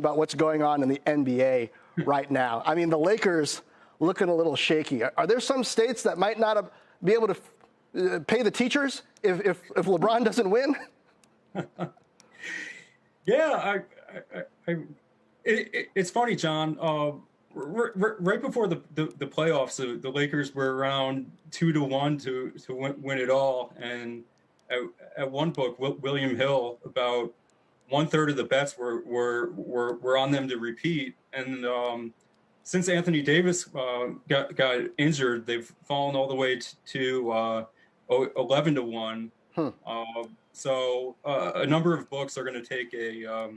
about what's going on in the NBA right now. I mean, the Lakers looking a little shaky. Are there some states that might not be able to pay the teachers if LeBron doesn't win? Yeah, it's funny, John. Right before the playoffs, the Lakers were around 2-1 to win it all, and at one book, William Hill, about 1/3 of the bets were on them to repeat, and since Anthony Davis got injured, they've fallen all the way to 11-1. So a number of books are going to take a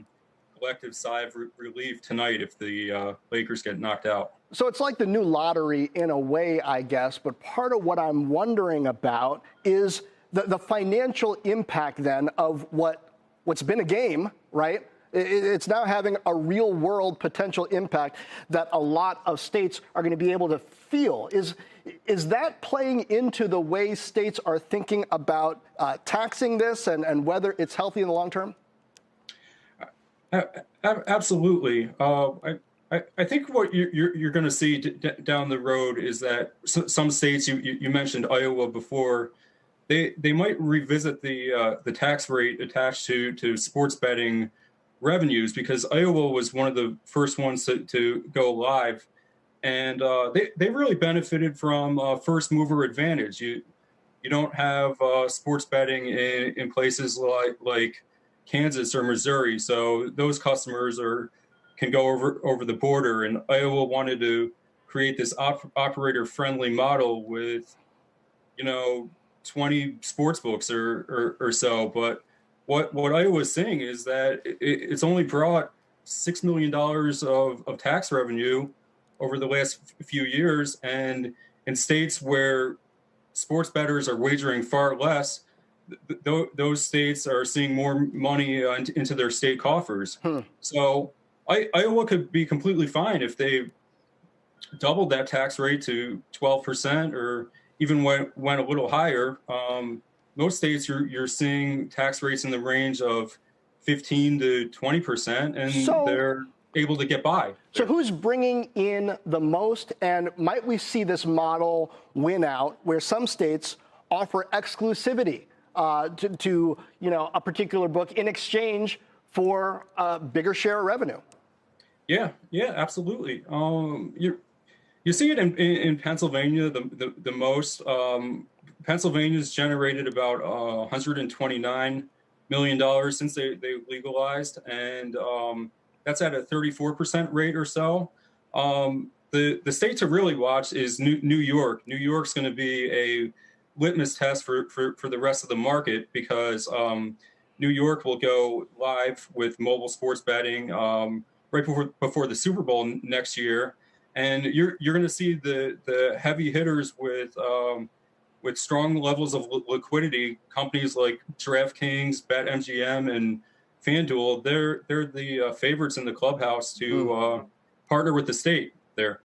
collective sigh of relief tonight if the Lakers get knocked out. So it's like the new lottery in a way, I guess. But part of what I'm wondering about is the financial impact then of what's been a game, right? It's now having a real world potential impact that a lot of states are going to be able to feel. Is that playing into the way states are thinking about taxing this and whether it's healthy in the long term? Absolutely. I think what you're going to see down the road is that some states, you mentioned Iowa before, they might revisit the tax rate attached to sports betting revenues, because Iowa was one of the first ones to go live, and they really benefited from first mover advantage. You don't have sports betting in places like Kansas or Missouri, so those customers can go over the border. And Iowa wanted to create this operator friendly model with 20 sports books or so. But what Iowa is saying is that it's only brought $6 million of tax revenue over the last few years, and in states where sports bettors are wagering far less, those states are seeing more money into their state coffers. So Iowa could be completely fine if they doubled that tax rate to 12% or even went a little higher. Most states you're seeing tax rates in the range of 15 to 20%, and they're able to get by. So who's bringing in the most, and might we see this model win out where some states offer exclusivity to a particular book in exchange for a bigger share of revenue? Yeah, absolutely. You see it in Pennsylvania the most. Pennsylvania's generated about $129 million since they legalized, and that's at a 34% rate or so. The state to really watch is New York. New York's going to be a litmus test for the rest of the market, because New York will go live with mobile sports betting right before the Super Bowl next year, and you're going to see the heavy hitters with strong levels of liquidity. Companies like DraftKings, BetMGM, and FanDuel, they're the favorites in the clubhouse to partner with the state there.